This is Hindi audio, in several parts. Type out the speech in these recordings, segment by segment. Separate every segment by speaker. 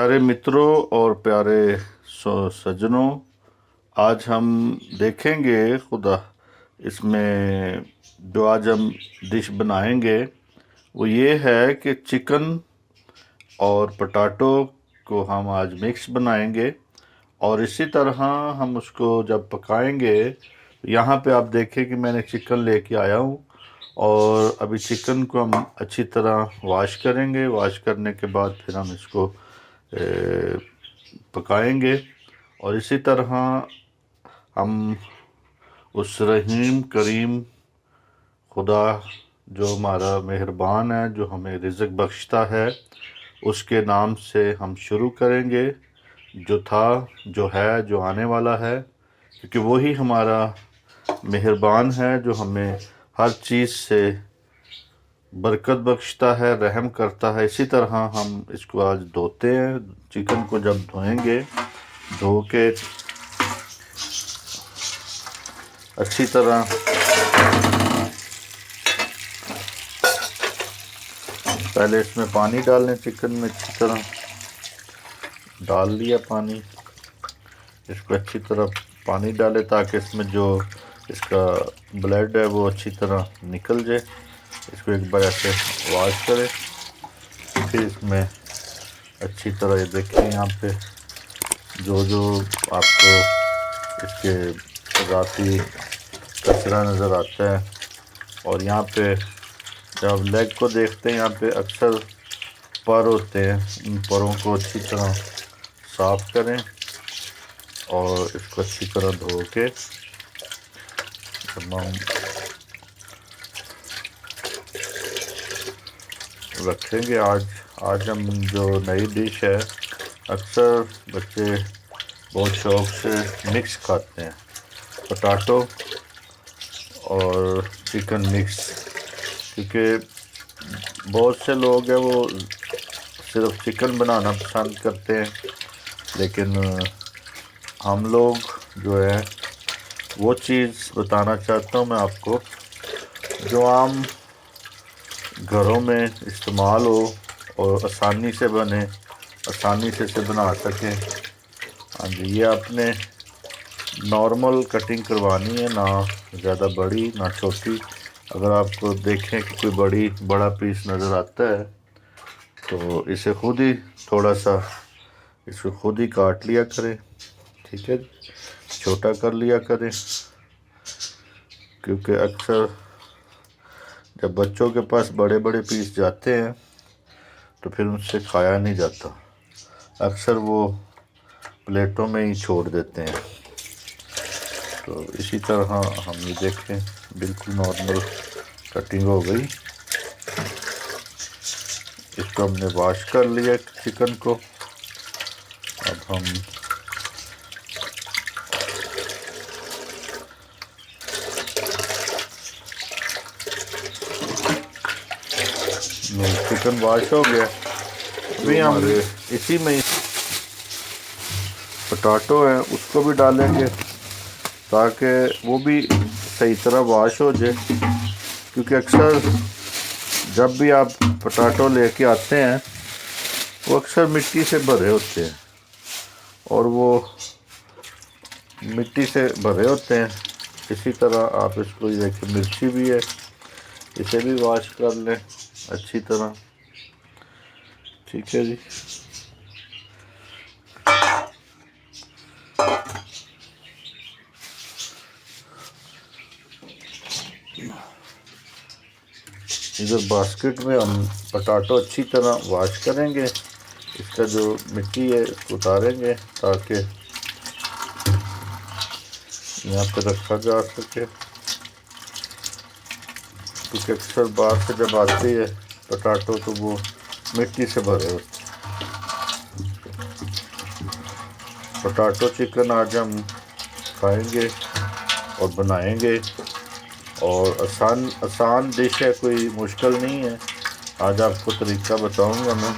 Speaker 1: प्यारे मित्रों और प्यारे सज्जनों, आज हम देखेंगे खुदा इसमें जो आज हम डिश बनाएंगे वो ये है कि चिकन और पोटैटो को हम आज मिक्स बनाएंगे। और इसी तरह हम उसको जब पकाएंगे, यहाँ पे आप देखें कि मैंने चिकन लेके आया हूँ और अभी चिकन को हम अच्छी तरह वॉश करेंगे। वॉश करने के बाद फिर हम इसको पकाएंगे। और इसी तरह हम उस रहीम करीम खुदा जो हमारा मेहरबान है, जो हमें रिज़्क़ बख्शता है, उसके नाम से हम शुरू करेंगे। जो था, जो है, जो आने वाला है, क्योंकि वही हमारा मेहरबान है जो हमें हर चीज़ से बरकत बख्शता है, रहम करता है। इसी तरह हम इसको आज धोते हैं। चिकन को जब धोएंगे, धो के अच्छी तरह पहले इसमें पानी डाल लें। चिकन में अच्छी तरह डाल लिया पानी। इसको अच्छी तरह पानी डालें ताकि इसमें जो इसका ब्लड है वो अच्छी तरह निकल जाए। इसको एक बार ऐसे वॉश करें। फिर इसमें अच्छी तरह ये देखिए, यहाँ पे जो जो आपको इसके राती कचरा नज़र आता है। और यहाँ पे जब लेग को देखते हैं, यहाँ पे अक्सर पर होते हैं। इन परों को अच्छी तरह साफ़ करें और इसको अच्छी तरह धो के तमाम रखेंगे। आज हम जो नई डिश है, अक्सर बच्चे बहुत शौक़ से मिक्स खाते हैं, पोटैटो और चिकन मिक्स। क्योंकि बहुत से लोग हैं वो सिर्फ चिकन बनाना पसंद करते हैं, लेकिन हम लोग जो है वो चीज़ बताना चाहता हूँ मैं आपको जो आम घरों में इस्तेमाल हो और आसानी से बने, आसानी से इसे बना सकें। हाँ जी, ये आपने नॉर्मल कटिंग करवानी है, ना ज़्यादा बड़ी ना छोटी। अगर आपको देखें कि कोई बड़ा पीस नज़र आता है तो इसे खुद ही थोड़ा सा इसको खुद ही काट लिया करें, ठीक है, छोटा कर लिया करें। क्योंकि अक्सर जब बच्चों के पास बड़े बड़े पीस जाते हैं तो फिर उनसे खाया नहीं जाता, अक्सर वो प्लेटों में ही छोड़ देते हैं। तो इसी तरह हम ये देखें, बिल्कुल नॉर्मल कटिंग हो गई। इसको हमने वॉश कर लिया चिकन को। अब हम चिकन वॉश हो गया। अभी हम इसी में पोटैटो है उसको भी डालेंगे ताकि वो भी सही तरह वॉश हो जाए। क्योंकि अक्सर जब भी आप पोटैटो लेके आते हैं वो अक्सर मिट्टी से भरे होते हैं, और वो मिट्टी से भरे होते हैं। इसी तरह आप इसको देखिए, मिर्ची भी है, इसे भी वॉश कर लें अच्छी तरह, ठीक है जी। इधर बास्केट में हम पोटैटो अच्छी तरह वॉश करेंगे। इसका जो मिट्टी है इसको उतारेंगे ताकि यहाँ पे रखा जा सके। क्योंकि अक्सर बाहर से जब आती है पोटैटो तो वो मिट्टी से भरे होते हैं। पोटैटो चिकन आज हम खाएंगे और बनाएंगे, और आसान डिश है, कोई मुश्किल नहीं है। आज आपको तरीका बताऊंगा मैं,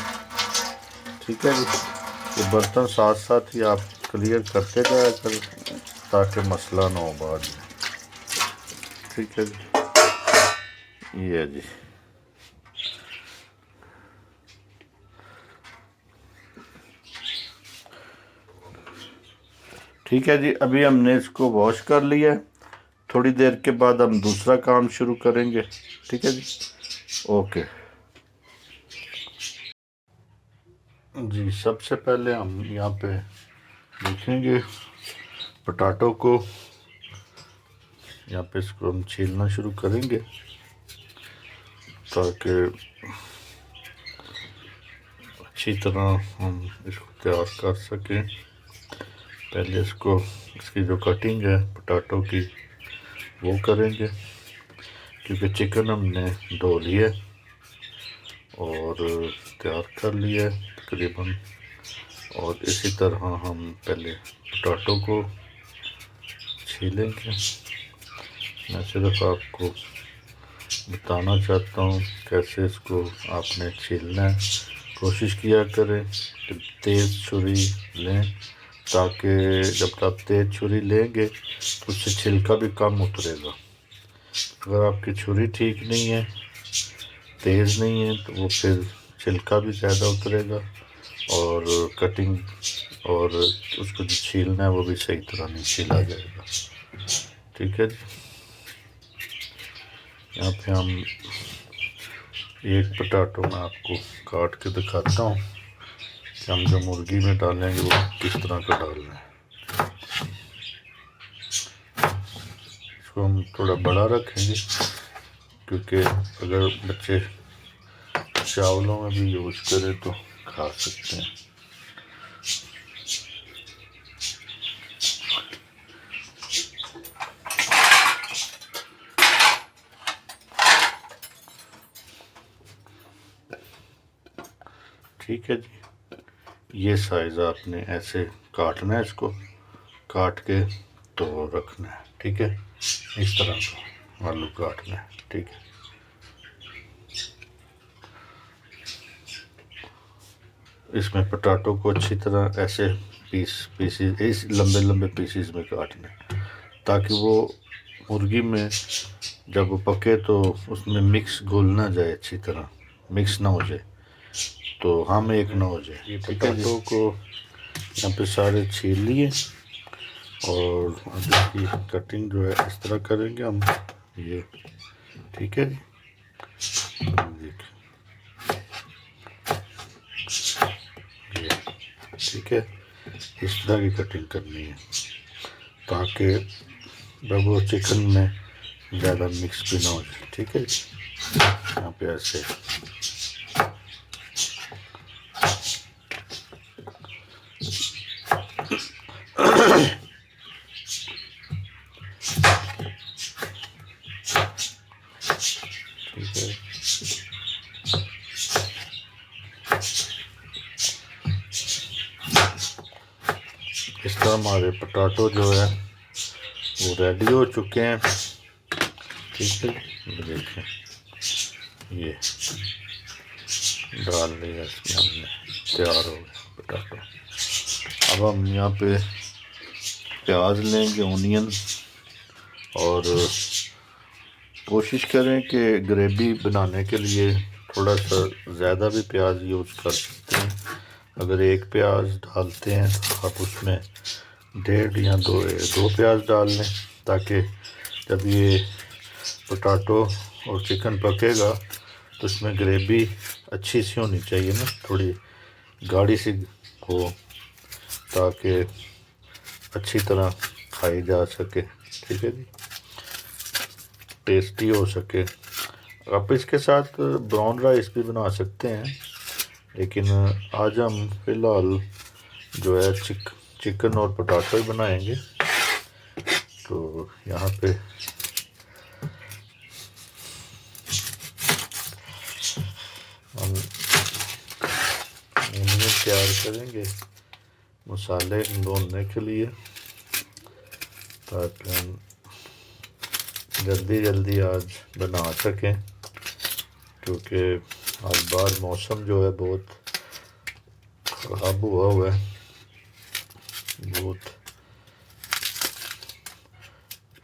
Speaker 1: ठीक है जी। ये बर्तन साथ साथ ही आप क्लियर करते जाया कर ताकि मसला ना हो बाद में, ठीक है जी। ये जी, ठीक है जी, अभी हमने इसको वॉश कर लिया है। थोड़ी देर के बाद हम दूसरा काम शुरू करेंगे। ठीक है जी, ओके जी। सबसे पहले हम यहाँ पे देखेंगे पोटैटो को, यहाँ पे इसको हम छीलना शुरू करेंगे ताकि अच्छी तरह हम इसको तैयार कर सकें। पहले इसको, इसकी जो कटिंग है पोटैटो की वो करेंगे, क्योंकि चिकन हमने धो लिया और तैयार कर लिया है तकरीबन। और इसी तरह हम पहले पोटैटो को छीलेंगे। मैं सिर्फ आपको बताना चाहता हूँ कैसे इसको आपने छीलना है। कोशिश किया करें कि तेज़ छुरी लें, ताकि जब आप तेज़ छुरी लेंगे तो उससे छिलका भी कम उतरेगा। अगर आपकी छुरी ठीक नहीं है, तेज़ नहीं है, तो वो फिर छिलका भी ज़्यादा उतरेगा और कटिंग और उसको जो छीलना है वो भी सही तरह नहीं छीला जाएगा। ठीक है जी, यहाँ पे हम एक पोटैटो मैं आपको काट के दिखाता हूँ कि हम जो मुर्गी में डालेंगे वो किस तरह का डालना है। इसको हम थोड़ा बड़ा रखेंगे, क्योंकि अगर बच्चे चावलों में भी यूज़ करें तो खा सकते हैं। ठीक है जी, ये साइज़ आपने ऐसे काटना है, इसको काट के तो रखना है। ठीक है, इस तरह का आलू काटना है। ठीक है, इसमें पोटैटो को अच्छी तरह ऐसे पीसेस इस लंबे लंबे पीसेस में काटना है, ताकि वो मुर्गी में जब वो पके तो उसमें मिक्स घुल ना जाए, अच्छी तरह मिक्स ना हो जाए, तो हम एक ना हो जाए। ये पोटैटो को यहाँ पे सारे छील लिए और इसकी कटिंग जो है इस तरह करेंगे हम ये। ठीक है जी, देखिए ये ठीक है, इस तरह की कटिंग करनी है ताकि जब वो चिकन में ज़्यादा मिक्स भी ना हो जाए। ठीक है जी, यहाँ पे ऐसे ठीक है। इस तरह हमारे पोटैटो जो है वो रेडी हो चुके हैं। ठीक है, देखें ये डाल लिया इसमें हमने, तैयार हो गया पोटैटो। अब हम यहाँ पे प्याज लेंगे, ओनियन, और कोशिश करें कि ग्रेवी बनाने के लिए थोड़ा सा ज़्यादा भी प्याज यूज़ कर सकते हैं। अगर एक प्याज डालते हैं तो आप उसमें 1.5 या 2 प्याज डाल लें, ताकि जब ये पोटैटो और चिकन पकेगा तो इसमें ग्रेवी अच्छी सी होनी चाहिए ना, थोड़ी गाढ़ी सी हो, ताकि अच्छी तरह खाई जा सके। ठीक है जी, टेस्टी हो सके। आप इसके साथ ब्राउन राइस भी बना सकते हैं, लेकिन आज हम फ़िलहाल जो है चिकन और पोटैटो ही बनाएंगे। तो यहाँ पे हम ओनियन तैयार करेंगे मसाले भूनने के लिए, ताकि हम जल्दी आज बना सकें, क्योंकि आज बाहर मौसम जो है बहुत ख़राब हुआ है, बहुत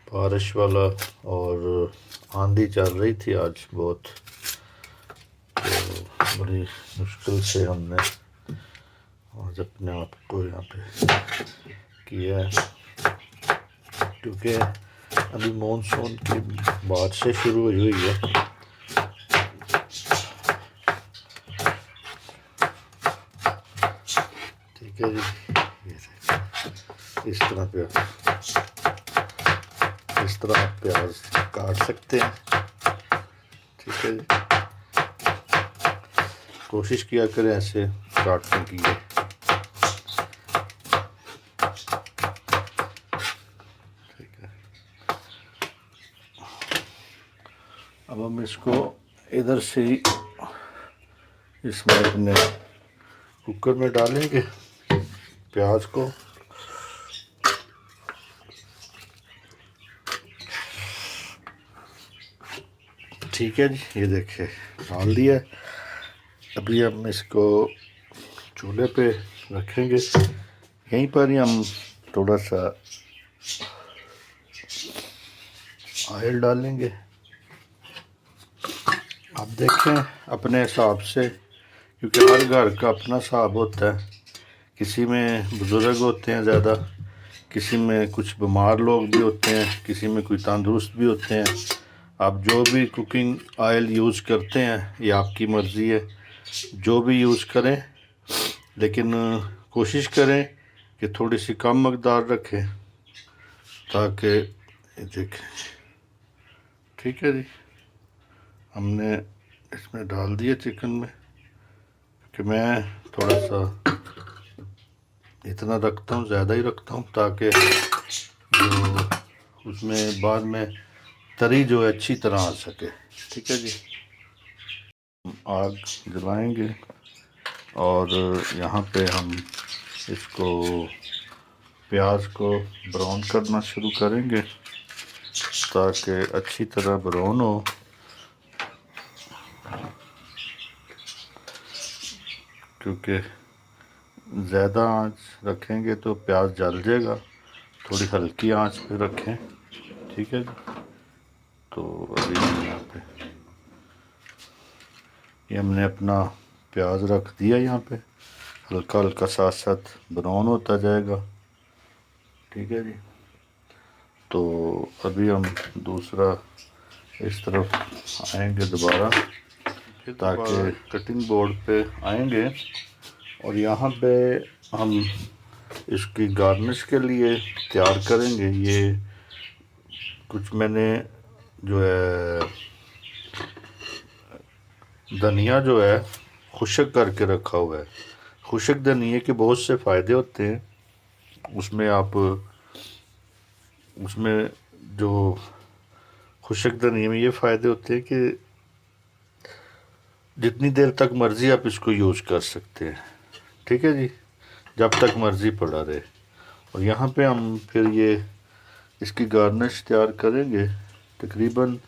Speaker 1: बारिश वाला और आंधी चल रही थी आज बहुत। तो बड़ी मुश्किल से हमने आज अपने आप को यहाँ पे किया है, क्योंकि अभी मानसून की बारिशें शुरू हुई है। ठीक है जी, इस तरह आप प्याज काट सकते हैं। ठीक है जी, कोशिश किया करें ऐसे काटने की। ठीक है, अब हम इसको इधर से ही इसमें अपने कुकर में डालेंगे प्याज को। ठीक है जी, ये देखिए डाल दिया। अभी हम इसको चूल्हे पे रखेंगे, यहीं पर ही हम थोड़ा सा ऑयल डालेंगे। आप देखें अपने हिसाब से, क्योंकि हर घर का अपना हिसाब होता है। किसी में बुज़ुर्ग होते हैं ज़्यादा, किसी में कुछ बीमार लोग भी होते हैं, किसी में कोई तंदुरुस्त भी होते हैं। आप जो भी कुकिंग ऑयल यूज़ करते हैं ये आपकी मर्ज़ी है, जो भी यूज़ करें, लेकिन कोशिश करें कि थोड़ी सी कम मकदार रखें, ताकि देखें। ठीक है जी, हमने इसमें डाल दिया चिकन में, कि मैं थोड़ा सा इतना रखता हूँ, ज़्यादा ही रखता हूँ, ताकि जो उसमें बाद में तरी जो है अच्छी तरह आ सके। ठीक है जी, आग जलाएंगे और यहाँ पे हम इसको प्याज को ब्राउन करना शुरू करेंगे, ताकि अच्छी तरह ब्राउन हो। क्योंकि ज़्यादा आंच रखेंगे तो प्याज जल जाएगा, थोड़ी हल्की आंच पे रखें। ठीक है जी, तो अभी यहाँ पे ये हमने अपना प्याज रख दिया, यहाँ पे हल्का हल्का साथ साथ ब्राउन होता जाएगा। ठीक है जी, तो अभी हम दूसरा इस तरफ आएंगे दोबारा, ताकि कटिंग बोर्ड पे आएंगे और यहाँ पे हम इसकी गार्निश के लिए तैयार करेंगे। ये कुछ मैंने जो है धनिया जो है खुशक करके रखा हुआ है। खुशक धनिया के बहुत से फ़ायदे होते हैं। उसमें जो खुशक धनिया में ये फ़ायदे होते हैं कि जितनी देर तक मर्ज़ी आप इसको यूज़ कर सकते हैं। ठीक है जी, जब तक मर्ज़ी पड़ा रहे। और यहाँ पे हम फिर ये इसकी गार्निश तैयार करेंगे। तकरीबन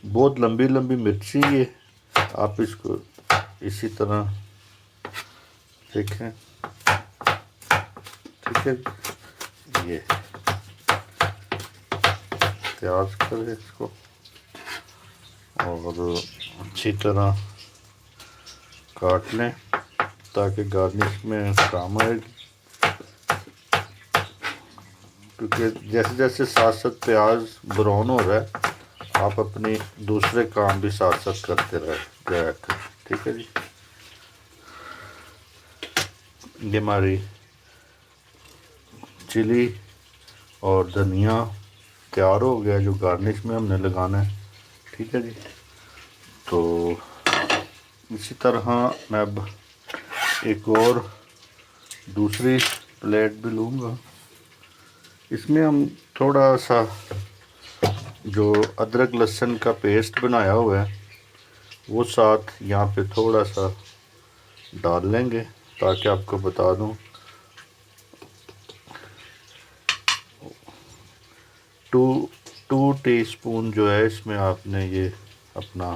Speaker 1: बहुत लंबी लंबी मिर्ची ये, आप इसको इसी तरह देखें। ठीक है, ये तैयार करें इसको और अच्छी तरह काट लें, ताकि गार्निश में काम आएगी। क्योंकि जैसे जैसे साथ साथ प्याज ब्राउन हो रहा है, आप अपने दूसरे काम भी साथ साथ करते रह जाया करें। ठीक है जी, ये हमारी चिली और धनिया तैयार हो गया, जो गार्निश में हमने लगाना है। ठीक है जी, तो इसी तरह मैं अब एक और दूसरी प्लेट भी लूँगा। इसमें हम थोड़ा सा जो अदरक लहसुन का पेस्ट बनाया हुआ है वो साथ यहाँ पे थोड़ा सा डाल लेंगे, ताकि आपको बता दूँ 2 टीस्पून जो है इसमें आपने ये अपना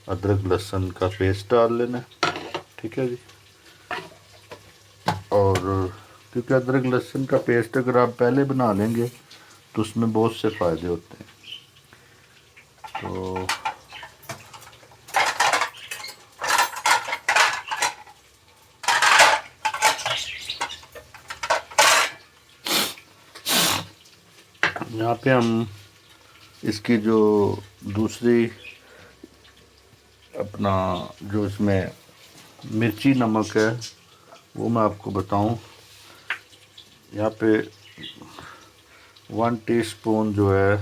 Speaker 1: अदरक लहसुन का पेस्ट डाल लेना है। ठीक है जी, और क्योंकि अदरक लहसुन का पेस्ट अगर आप पहले बना लेंगे तो उसमें बहुत से फ़ायदे होते हैं। तो यहाँ पे हम इसकी जो दूसरी अपना जो इसमें मिर्ची नमक है वो मैं आपको बताऊं। यहाँ पे 1 टीस्पून जो है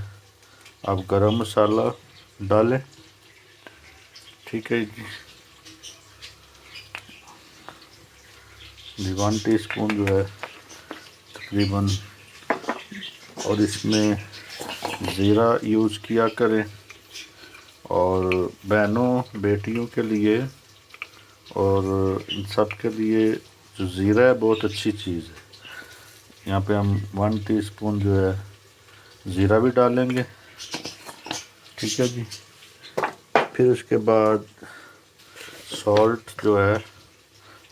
Speaker 1: आप गरम मसाला डालें, ठीक है जी। 1 टीस्पून जो है तकरीबन, और इसमें ज़ीरा यूज़ किया करें। और बहनों बेटियों के लिए और इन सब के लिए जो ज़ीरा है बहुत अच्छी चीज़ है। यहाँ पे हम 1 टीस्पून जो है ज़ीरा भी डालेंगे, ठीक है जी। फिर उसके बाद सॉल्ट जो है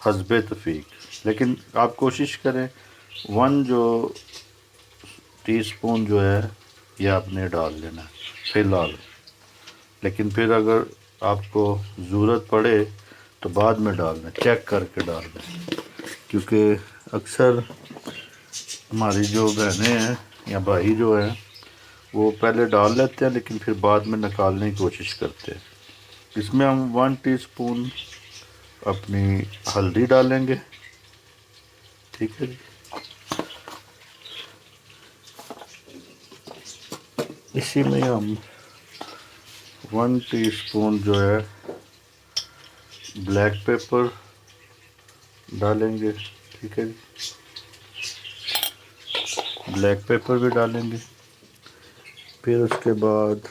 Speaker 1: हस्बे तौफीक, लेकिन आप कोशिश करें 1 जो टीस्पून जो है ये आपने डाल लेना फ़िलहाल, लेकिन फिर अगर आपको ज़रूरत पड़े तो बाद में डालना, चेक करके डालना। क्योंकि अक्सर हमारी जो बहनें हैं या भाई जो हैं वो पहले डाल लेते हैं लेकिन फिर बाद में निकालने की कोशिश करते हैं। इसमें हम 1 टीस्पून अपनी हल्दी डालेंगे, ठीक है जी। इसी में हम 1 टीस्पून जो है ब्लैक पेपर डालेंगे, ठीक है जी। ब्लैक पेपर भी डालेंगे। फिर उसके बाद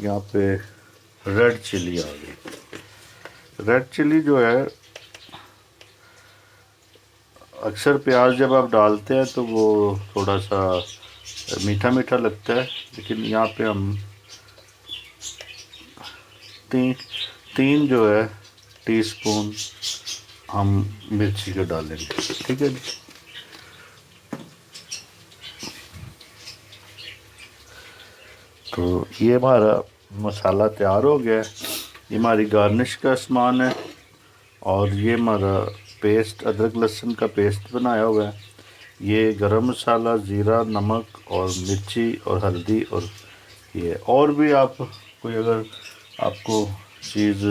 Speaker 1: यहाँ पे रेड चिली आ गई। रेड चिली जो है अक्सर प्याज जब आप डालते हैं तो वो थोड़ा सा मीठा मीठा लगता है, लेकिन यहाँ पे हम तीन जो है टीस्पून हम मिर्ची के डालेंगे, ठीक है जी। तो ये हमारा मसाला तैयार हो गया है। ये हमारी गार्निश का सामान है और ये हमारा पेस्ट अदरक लहसुन का पेस्ट बनाया हुआ है। ये गरम मसाला, ज़ीरा, नमक और मिर्ची और हल्दी, और ये और भी आप कोई अगर आपको चीज़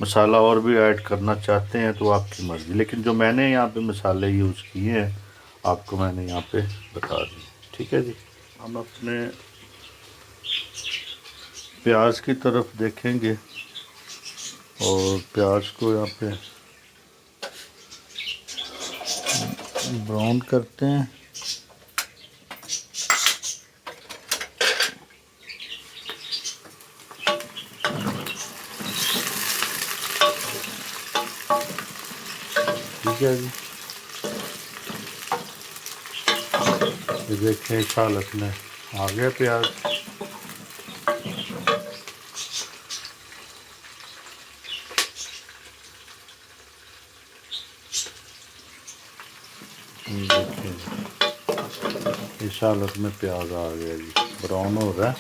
Speaker 1: मसाला और भी ऐड करना चाहते हैं तो आपकी मर्ज़ी, लेकिन जो मैंने यहाँ पे मसाले यूज़ किए हैं आपको मैंने यहाँ पे बता दिए, ठीक है जी। हम अपने प्याज की तरफ देखेंगे और प्याज को यहाँ पे ब्राउन करते हैं। ठीक है जी, ये देखें इस हालत में आ गया प्याज। देखिए इस हालत में प्याज आ गया जी, ब्राउन हो रहा है,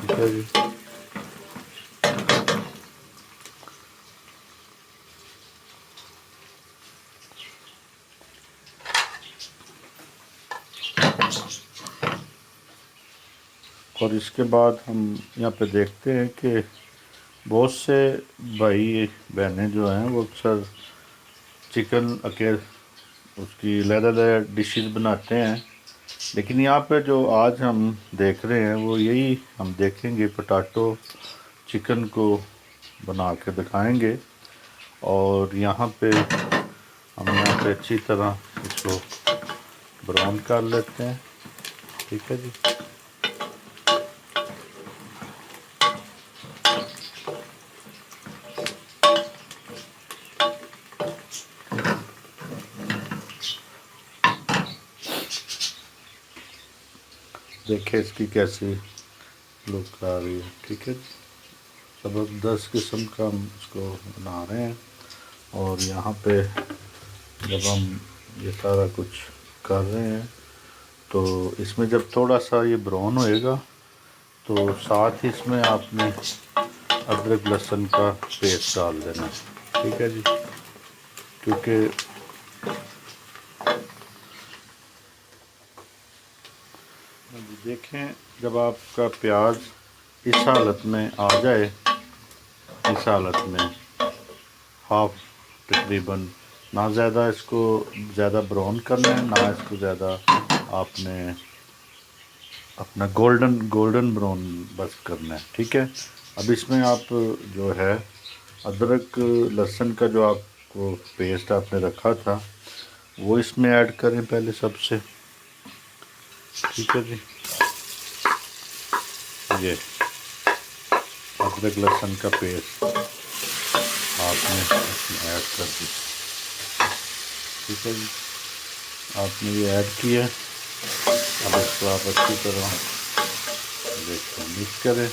Speaker 1: ठीक है जी। और इसके बाद हम यहाँ पे देखते हैं कि बहुत से भाई बहनें जो हैं वो अक्सर चिकन अकेले उसकी अलग-अलग डिशेस बनाते हैं, लेकिन यहाँ पे जो आज हम देख रहे हैं वो यही हम देखेंगे, पोटैटो चिकन को बना के दिखाएंगे। और यहाँ पे हम यहाँ पे अच्छी तरह इसको ब्राउन कर लेते हैं, ठीक है जी। देखिए इसकी कैसी लुक आ रही है, ठीक है। ज़बरदस्त किस्म का हम इसको बना रहे हैं। और यहाँ पे जब हम ये सारा कुछ कर रहे हैं तो इसमें जब थोड़ा सा ये ब्राउन होएगा तो साथ ही इसमें आपने अदरक लहसुन का पेस्ट डाल देना, ठीक है जी। क्योंकि देखें जब आपका प्याज इस हालत में आ जाए, इस हालत में हाफ तकरीबन, ना ज़्यादा इसको ज़्यादा ब्राउन करना है, ना इसको ज़्यादा आपने अपना गोल्डन ब्राउन बस करना है। ठीक है। अब इसमें आप जो है अदरक लहसुन का जो आपको पेस्ट आपने रखा था वो इसमें ऐड करें पहले सबसे। ठीक है जी, ये अदरक लहसुन का पेस्ट आपने इसमें ऐड कर दी। ठीक है जी, आपने ये ऐड किया। अब इसको आप अच्छी तरह देखो मिक्स करें।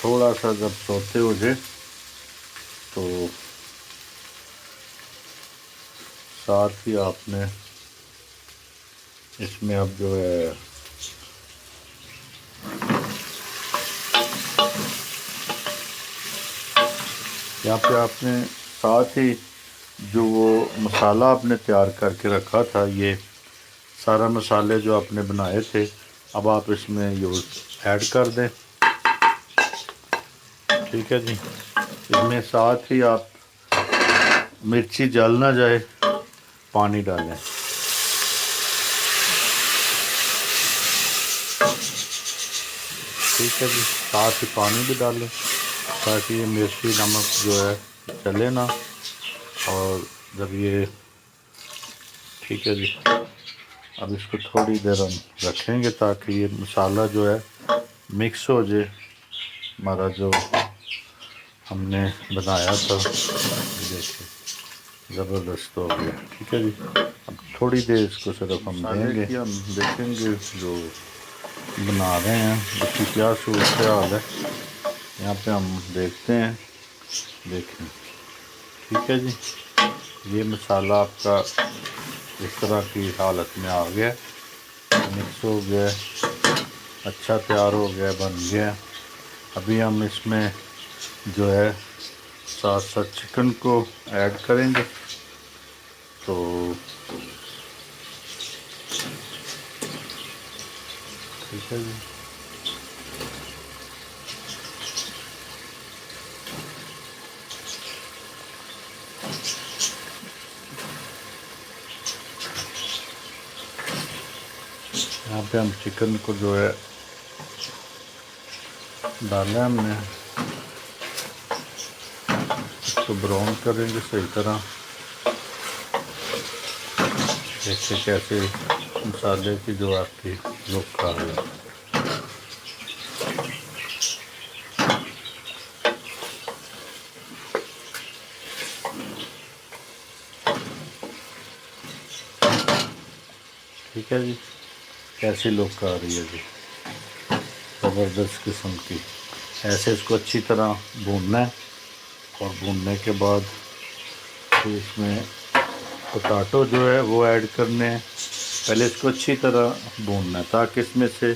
Speaker 1: थोड़ा सा जब सौते हो जाए तो साथ ही आपने इसमें अब जो है यहाँ पे आपने साथ ही जो वो मसाला आपने तैयार करके रखा था, ये सारा मसाले जो आपने बनाए थे अब आप इसमें यूज़ ऐड कर दें। ठीक है जी, इसमें साथ ही आप मिर्ची जल ना जाए पानी डालें। ठीक है जी, साथ ही पानी भी डालें ताकि ये मिर्ची नमक जो है चले ना। और जब ये ठीक है जी, अब इसको थोड़ी देर हम रखेंगे ताकि ये मसाला जो है मिक्स हो जाए, हमारा जो हमने बनाया था। देखिए ज़बरदस्त हो गया। ठीक है जी, अब थोड़ी देर इसको सिर्फ हम देंगे, हम देखेंगे जो बना रहे हैं इसकी क्या सूरत हाल है। यहाँ पे हम देखते हैं, देखें। ठीक है जी, ये मसाला आपका इस तरह की हालत में आ गया, मिक्स हो गया, अच्छा तैयार हो गया, बन गया। अभी हम इसमें जो है साथ साथ चिकन को ऐड करेंगे। तो ठीक है जी, यहाँ पे हम चिकन को जो है डाला हमने, इसको ब्राउन करेंगे सही तरह। देखिए कैसे मसाले की जो आपकी लुक आ रही है। ठीक है जी, कैसी लुक आ रही है जी, ज़बरदस्त किस्म की। ऐसे इसको अच्छी तरह भूनना है और भूनने के बाद फिर इसमें पोटैटो जो है वो ऐड करने हैं। पहले इसको अच्छी तरह भूनना है ताकि इसमें से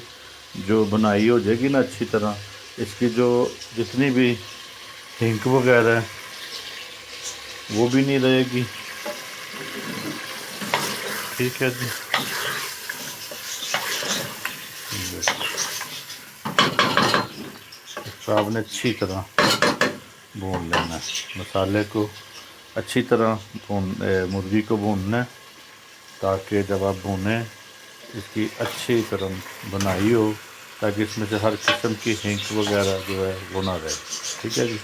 Speaker 1: जो बनाई हो जाएगी ना अच्छी तरह, इसकी जो जितनी भी हिंक वगैरह है वो भी नहीं रहेगी। ठीक है जी, इसको आपने अच्छी तरह भून लेना है, मसाले को अच्छी तरह मुर्गी को भूनना है ताकि जब आप भूनें इसकी अच्छी तरह बनाई हो, ताकि इसमें से हर किस्म की हिंक वगैरह जो है वो ना रहे। ठीक है जी,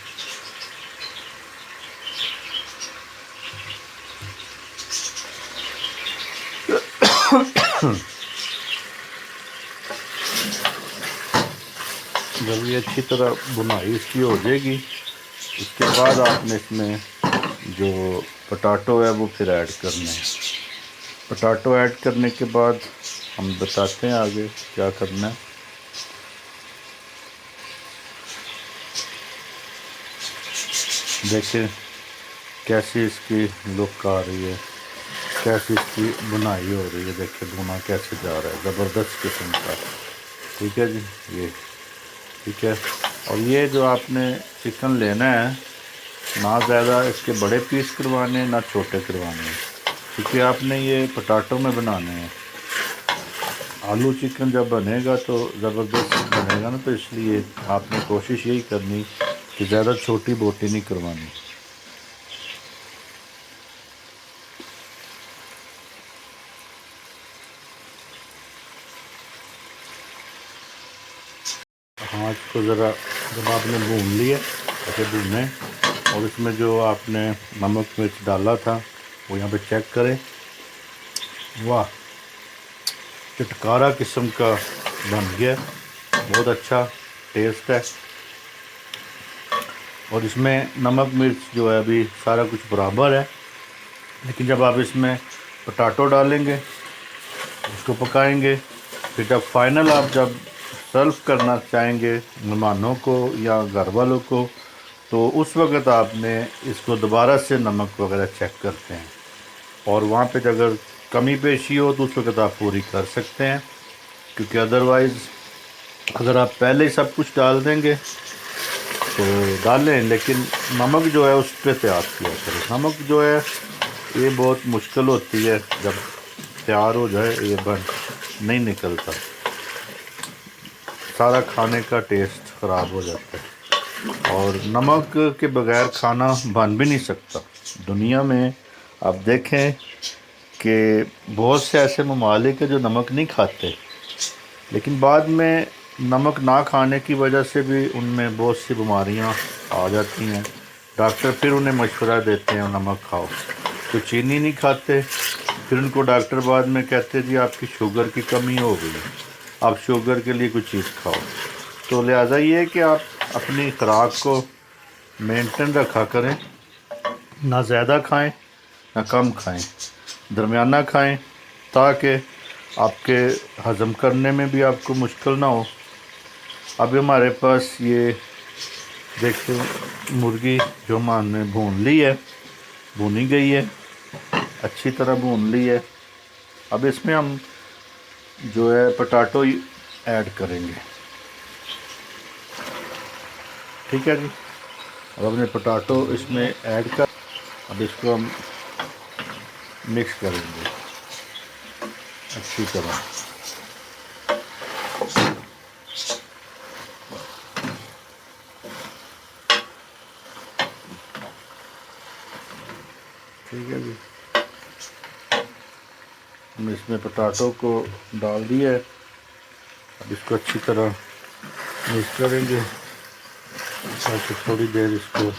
Speaker 1: जब ये अच्छी तरह बुनाई इसकी हो जाएगी उसके बाद आपने इसमें जो पोटैटो है वो फिर ऐड करना है। पोटैटो ऐड करने के बाद हम बताते हैं आगे क्या करना है। देखिए कैसी इसकी लुक आ रही है, कैसी इसकी बुनाई हो रही है। देखिए भुना कैसे जा रहा है, ज़बरदस्त किस्म का। ठीक है जी, ये ठीक है। और ये जो आपने चिकन लेना है, ना ज़्यादा इसके बड़े पीस करवाने हैं ना छोटे करवाने हैं, क्योंकि आपने ये पोटैटो में बनाने हैं। आलू चिकन जब बनेगा तो ज़बरदस्त बनेगा ना, तो इसलिए आपने कोशिश यही करनी कि ज़्यादा छोटी बोटी नहीं करवानी। हाँ, इसको ज़रा जब आपने भून लिया ऐसे भूने, और इसमें जो आपने नमक मिर्च डाला था वो यहाँ पे चेक करें। वाह, चटकारा किस्म का बन गया, बहुत अच्छा टेस्ट है। और इसमें नमक मिर्च जो है अभी सारा कुछ बराबर है, लेकिन जब आप इसमें पोटैटो डालेंगे, उसको पकाएंगे, फिर जब सर्व करना चाहेंगे मेहमानों को या घर वालों को, तो उस वक्त आपने इसको दोबारा से नमक वगैरह चेक करते हैं, और वहाँ पे अगर कमी पेशी हो तो उस वक्त आप पूरी कर सकते हैं, क्योंकि अदरवाइज़ अगर आप पहले ही सब कुछ डाल देंगे तो डालें, लेकिन नमक जो है उस पर तैयार किया करें। नमक जो है ये बहुत मुश्किल होती है, जब तैयार हो जाए ये बन नहीं निकलता, सारा खाने का टेस्ट ख़राब हो जाता है, और नमक के बगैर खाना बन भी नहीं सकता। दुनिया में आप देखें कि बहुत से ऐसे ममालिक हैं जो नमक नहीं खाते, लेकिन बाद में नमक ना खाने की वजह से भी उनमें बहुत सी बीमारियां आ जाती हैं। डॉक्टर फिर उन्हें मशवरा देते हैं नमक खाओ। तो चीनी नहीं खाते, फिर उनको डॉक्टर बाद में कहते हैं जी आपकी शुगर की कमी हो गई, आप शुगर के लिए कुछ चीज़ खाओ। तो लिहाजा ये है कि आप अपनी खुराक को मेंटेन रखा करें, ना ज़्यादा खाएं ना कम खाएं, दरमियाना खाएं, ताकि आपके हज़म करने में भी आपको मुश्किल ना हो। अभी हमारे पास ये देखिए मुर्गी जो हमने भून ली है, भूनी गई है, अच्छी तरह भून ली है। अब इसमें हम जो है पोटैटो ऐड करेंगे, ठीक है जी। अब हमने पोटैटो इसमें ऐड कर, अब इसको हम मिक्स करेंगे अच्छी तरह। ठीक है जी, हम इसमें पोटैटो को डाल दिया है, अब इसको अच्छी तरह मिक्स करेंगे ताकि थोड़ी देर इसको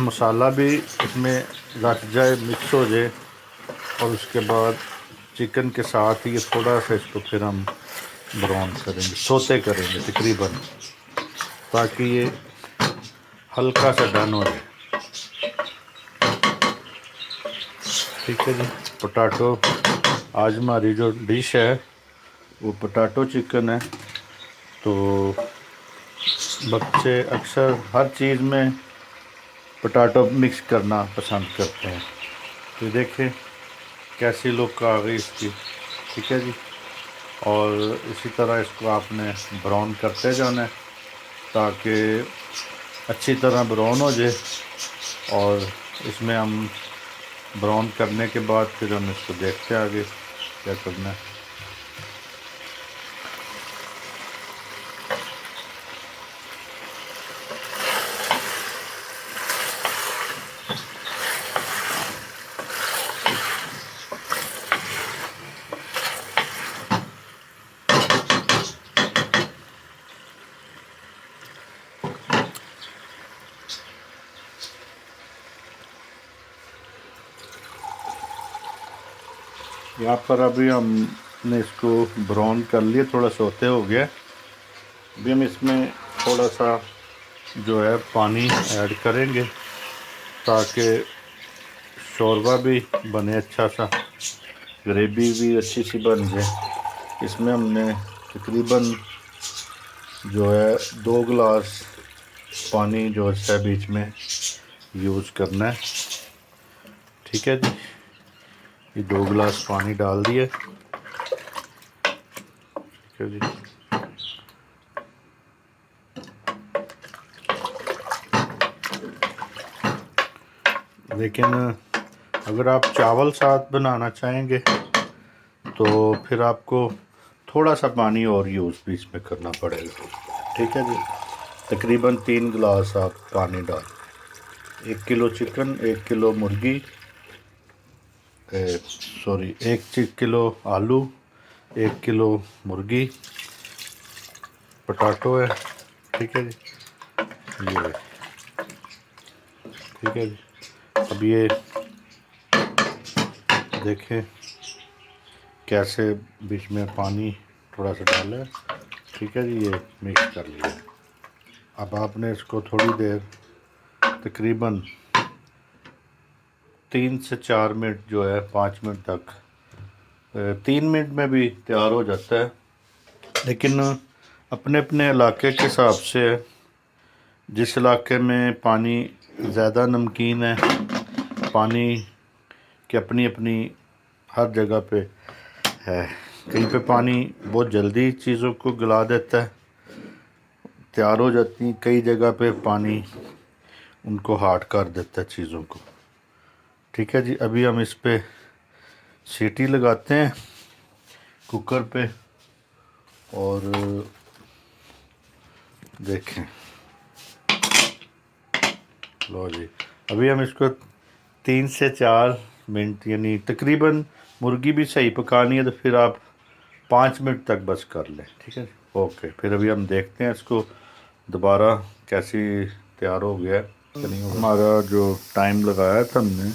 Speaker 1: मसाला भी इसमें रच जाए, मिक्स हो जाए, और उसके बाद चिकन के साथ ही थोड़ा सा इसको फिर हम ब्राउन करेंगे, सोते करेंगे तकरीबन, ताकि ये हल्का सा डन हो जाए। ठीक है जी, पोटैटो आज हमारी जो डिश है वो पोटैटो चिकन है। तो बच्चे अक्सर हर चीज़ में पोटैटो मिक्स करना पसंद करते हैं, तो देखें कैसी लुक आ गई इसकी। ठीक है जी, और इसी तरह इसको आपने ब्राउन करते जाना है ताकि अच्छी तरह ब्राउन हो जाए, और इसमें हम ब्राउन करने के बाद फिर हम इसको देखते हैं आगे क्या करना है। यहाँ पर अभी हमने इसको ब्राउन कर लिया, थोड़ा सोते हो गया। अभी हम इसमें थोड़ा सा जो है पानी ऐड करेंगे ताकि शोरबा भी बने, अच्छा सा ग्रेवी भी अच्छी सी बन जाए। इसमें हमने तकरीबन जो है 2 गिलास पानी जो है बीच में यूज़ करना है। ठीक है जी, ये 2 गिलास पानी डाल दिए। ठीक है जी, लेकिन अगर आप चावल साथ बनाना चाहेंगे तो फिर आपको थोड़ा सा पानी और यूज़ भी इसमें करना पड़ेगा। ठीक है जी, तकरीबन 3 गिलास आप पानी डाल, 1 किलो चिकन, 1 किलो मुर्गी, सॉरी 1 किलो आलू, 1 किलो मुर्गी, पटाटो है। ठीक है जी, ये ठीक है जी। अब ये देखें कैसे बीच में पानी थोड़ा सा डाला है। ठीक है जी, ये मिक्स कर लिया। अब आपने इसको थोड़ी देर तकरीबन 3 से 4 मिनट जो है 5 मिनट तक, 3 मिनट में भी तैयार हो जाता है, लेकिन अपने अपने इलाके के हिसाब से जिस इलाके में पानी ज़्यादा नमकीन है, पानी की अपनी अपनी हर जगह पे है। कहीं पे पानी बहुत जल्दी चीज़ों को गला देता है, तैयार हो जाती हैं, कई जगह पे पानी उनको हार्ड कर देता है चीज़ों को। ठीक है जी, अभी हम इस पे सीटी लगाते हैं कुकर पे, और देखें, लो जी, अभी हम इसको 3 से 4 मिनट, यानी तकरीबन मुर्गी भी सही पकानी है तो फिर आप 5 मिनट तक बस कर लें। ठीक है, ओके। फिर अभी हम देखते हैं इसको दोबारा कैसी तैयार हो गया है। हमारा जो टाइम लगाया था हमने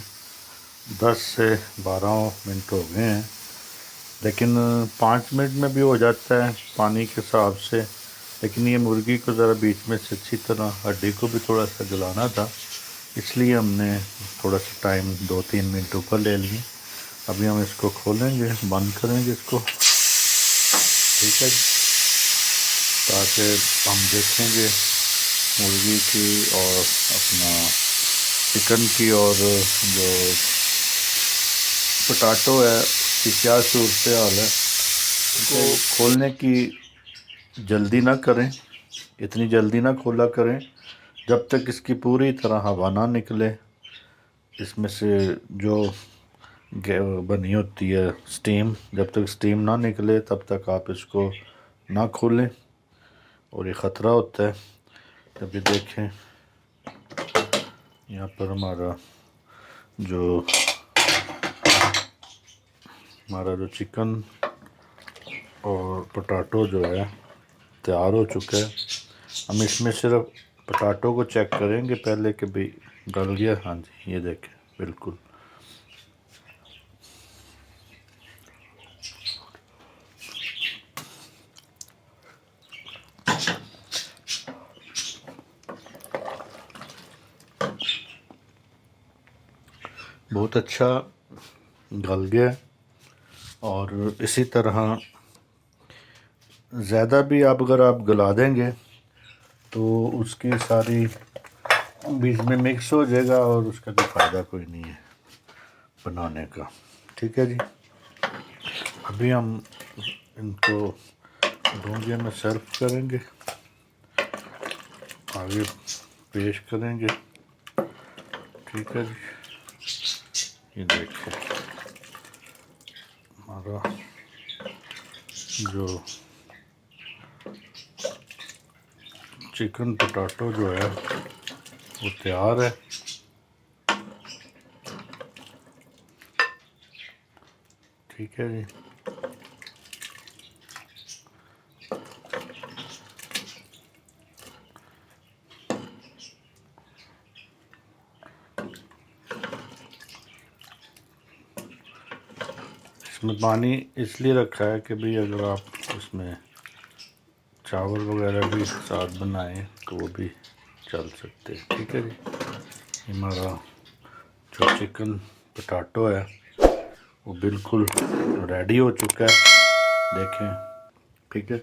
Speaker 1: 10 से 12 मिनट हो गए हैं, लेकिन 5 मिनट में भी हो जाता है पानी के हिसाब से। लेकिन ये मुर्गी को ज़रा बीच में से अच्छी तरह हड्डी को भी थोड़ा सा गलाना था, इसलिए हमने थोड़ा सा टाइम 2-3 मिनट ऊपर ले लिए। अभी हम इसको खोलेंगे, बंद करेंगे इसको। ठीक है, ताकि हम देखेंगे मुर्गी की और अपना चिकन की और जो पोटैटो है उसकी क्या सूरत हाल है। इसको खोलने की जल्दी ना करें, इतनी जल्दी ना खोला करें जब तक इसकी पूरी तरह हवा ना निकले, इसमें से जो बनी होती है स्टीम, जब तक स्टीम ना निकले तब तक आप इसको ना खोलें, और ये ख़तरा होता है। अभी देखें यहाँ पर हमारा जो चिकन और पोटैटो जो है तैयार हो चुका है। हम इसमें सिर्फ पोटैटो को चेक करेंगे पहले कि भाई गल गया। हाँ जी, ये देखें बिल्कुल। बहुत अच्छा गल गया, और इसी तरह ज़्यादा भी अगर आप गला देंगे तो उसकी सारी बीच में मिक्स हो जाएगा और उसका कोई फ़ायदा कोई नहीं है बनाने का। ठीक है जी, अभी हम इनको डोंगे में सर्व करेंगे, आगे पेश करेंगे। ठीक है जी, ये देखिए हमारा जो चिकन पोटैटो जो है वो तैयार है। ठीक है जी, इसमें पानी इसलिए रखा है कि भाई अगर आप इसमें चावल वगैरह भी साथ बनाएं तो वो भी चल सकते हैं। ठीक है जी, हमारा जो चिकन पोटैटो है वो बिल्कुल रेडी हो चुका है, देखें। ठीक है।